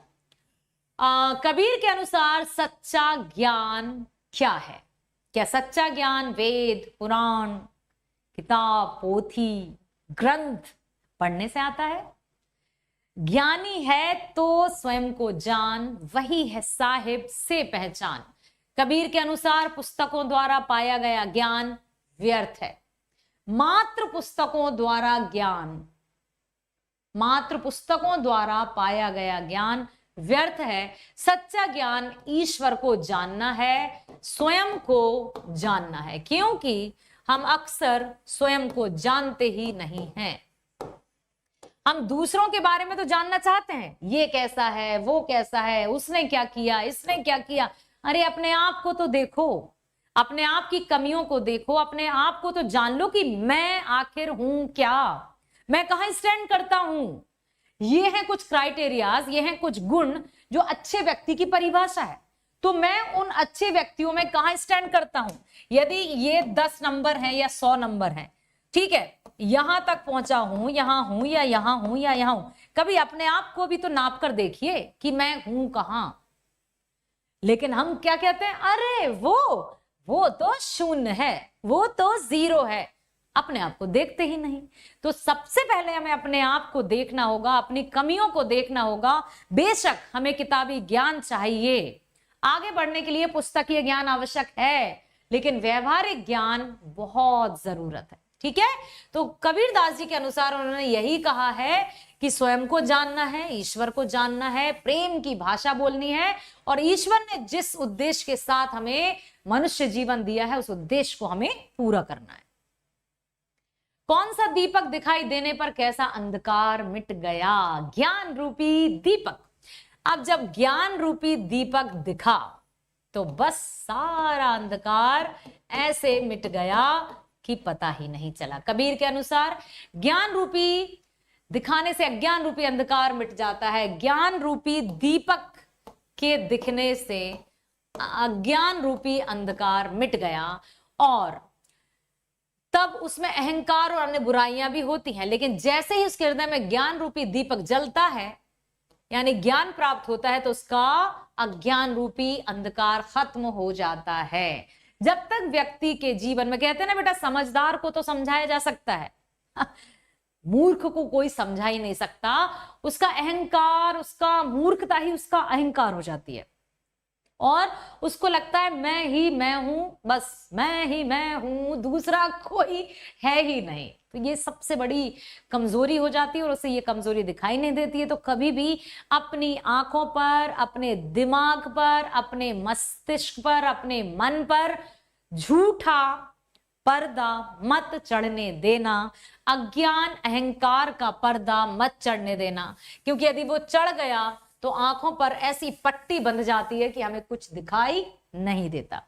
A: कबीर के अनुसार सच्चा ज्ञान क्या है? क्या सच्चा ज्ञान वेद, पुराण, किताब, पोथी, ग्रंथ पढ़ने से आता है? ज्ञानी है तो स्वयं को जान, वही है साहिब से पहचान। कबीर के अनुसार पुस्तकों द्वारा पाया गया ज्ञान व्यर्थ है। मात्र पुस्तकों द्वारा ज्ञान, मात्र पुस्तकों द्वारा पाया गया ज्ञान व्यर्थ है। सच्चा ज्ञान ईश्वर को जानना है, स्वयं को जानना है, क्योंकि हम अक्सर स्वयं को जानते ही नहीं हैं। हम दूसरों के बारे में तो जानना चाहते हैं, ये कैसा है, वो कैसा है, उसने क्या किया, इसने क्या किया। अरे अपने आप को तो देखो, अपने आप की कमियों को देखो, अपने आप को तो जान लो कि मैं आखिर हूं क्या, मैं कहां स्टैंड करता हूं। ये हैं कुछ क्राइटेरियाज, ये हैं कुछ गुण जो अच्छे व्यक्ति की परिभाषा है। तो मैं उन अच्छे व्यक्तियों में कहां स्टैंड करता हूं। यदि ये 10 नंबर हैं या 100 नंबर हैं, ठीक है, यहां तक पहुंचा हूं, यहां हूं या यहां हूं या यहां हूं, कभी अपने आप को भी तो नाप कर देखिए कि मैं हूं कहां। लेकिन हम क्या कहते हैं, अरे वो तो शून्य है, वो तो 0 है। अपने आप को देखते ही नहीं। तो सबसे पहले हमें अपने आप को देखना होगा, अपनी कमियों को देखना होगा। बेशक हमें किताबी ज्ञान चाहिए, आगे बढ़ने के लिए पुस्तकीय ज्ञान आवश्यक है, लेकिन व्यवहारिक ज्ञान बहुत जरूरत है। ठीक है, तो कबीरदास जी के अनुसार उन्होंने यही कहा है कि स्वयं को जानना है, ईश्वर को जानना है, प्रेम की भाषा बोलनी है, और ईश्वर ने जिस उद्देश्य के साथ हमें मनुष्य जीवन दिया है उस उद्देश्य को हमें पूरा करना है। कौन सा दीपक दिखाई देने पर कैसा अंधकार मिट गया? ज्ञान रूपी दीपक। अब जब ज्ञान रूपी दीपक दिखा तो बस सारा अंधकार ऐसे मिट गया कि पता ही नहीं चला। कबीर के अनुसार ज्ञान रूपी दिखाने से अज्ञान रूपी अंधकार मिट जाता है। ज्ञान रूपी दीपक के दिखने से अज्ञान रूपी अंधकार मिट गया, और तब उसमें अहंकार और अन्य बुराइयां भी होती हैं, लेकिन जैसे ही उसके हृदय में ज्ञान रूपी दीपक जलता है, यानी ज्ञान प्राप्त होता है, तो उसका अज्ञान रूपी अंधकार खत्म हो जाता है। जब तक व्यक्ति के जीवन में, कहते हैं ना बेटा, समझदार को तो समझाया जा सकता है, मूर्ख को कोई समझा ही नहीं सकता। उसका अहंकार, उसका मूर्खता ही उसका अहंकार हो जाती है, और उसको लगता है मैं ही मैं हूं, बस मैं ही मैं हूं, दूसरा कोई है ही नहीं। तो ये सबसे बड़ी कमजोरी हो जाती है, और उसे ये कमजोरी दिखाई नहीं देती है। तो कभी भी अपनी आंखों पर, अपने दिमाग पर, अपने मस्तिष्क पर, अपने मन पर झूठा पर्दा मत चढ़ने देना। अज्ञान अहंकार का पर्दा मत चढ़ने देना, क्योंकि यदि वो चढ़ गया तो आंखों पर ऐसी पट्टी बंध जाती है कि हमें कुछ दिखाई नहीं देता।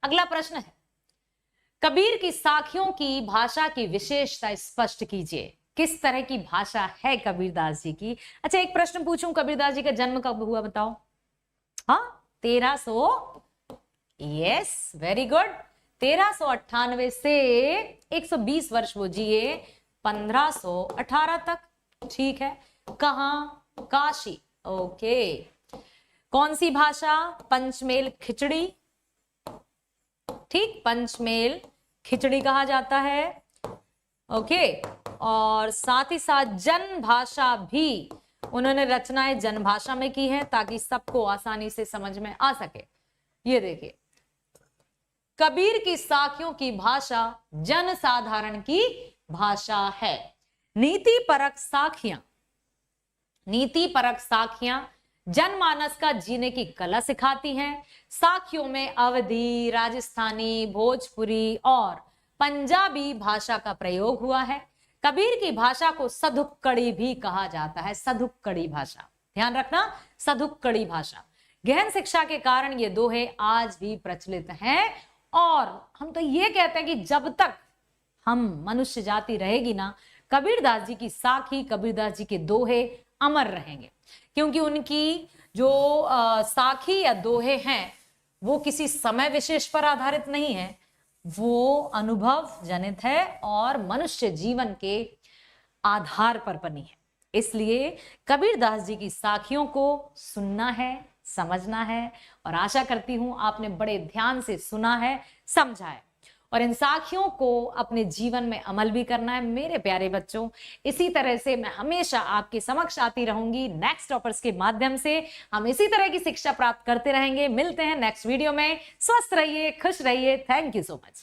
A: अगला प्रश्न है, कबीर की साखियों की भाषा की विशेषता स्पष्ट कीजिए। किस तरह की भाषा है कबीरदास जी की? अच्छा, एक प्रश्न पूछूं, कबीरदास जी का जन्म कब हुआ बताओ? हाँ, 1300, यस, वेरी गुड, 1398 से 120 वर्ष वो जिए, 1518 तक। ठीक है, कहां? काशी। ओके, कौन सी भाषा? पंचमेल खिचड़ी। ठीक, पंचमेल खिचड़ी कहा जाता है। ओके, और साथ ही साथ जन भाषा भी उन्होंने रचनाएं जन भाषा में की हैं, ताकि सबको आसानी से समझ में आ सके। ये देखिए, कबीर की साखियों की भाषा जन साधारण की भाषा है। नीति परक साखियां, नीति परक साखियां जनमानस का जीने की कला सिखाती हैं। साखियों में अवधी, राजस्थानी, भोजपुरी और पंजाबी भाषा का प्रयोग हुआ है। कबीर की भाषा को सधुक्कड़ी भी कहा जाता है। सधुक्कड़ी भाषा, ध्यान रखना, सधुक्कड़ी भाषा। गहन शिक्षा के कारण ये दोहे आज भी प्रचलित हैं, और हम तो ये कहते हैं कि जब तक हम मनुष्य जाति रहेगी ना, कबीरदास जी की साखी, कबीरदास जी के दोहे अमर रहेंगे, क्योंकि उनकी जो साखी या दोहे हैं वो किसी समय विशेष पर आधारित नहीं है, वो अनुभव जनित है और मनुष्य जीवन के आधार पर बनी है। इसलिए कबीरदास जी की साखियों को सुनना है, समझना है, और आशा करती हूं आपने बड़े ध्यान से सुना है, समझा है, और इन साखियों को अपने जीवन में अमल भी करना है। मेरे प्यारे बच्चों, इसी तरह से मैं हमेशा आपके समक्ष आती रहूंगी। नेक्स्ट टॉपर्स के माध्यम से हम इसी तरह की शिक्षा प्राप्त करते रहेंगे। मिलते हैं नेक्स्ट वीडियो में। स्वस्थ रहिए, खुश रहिए। Thank you so much.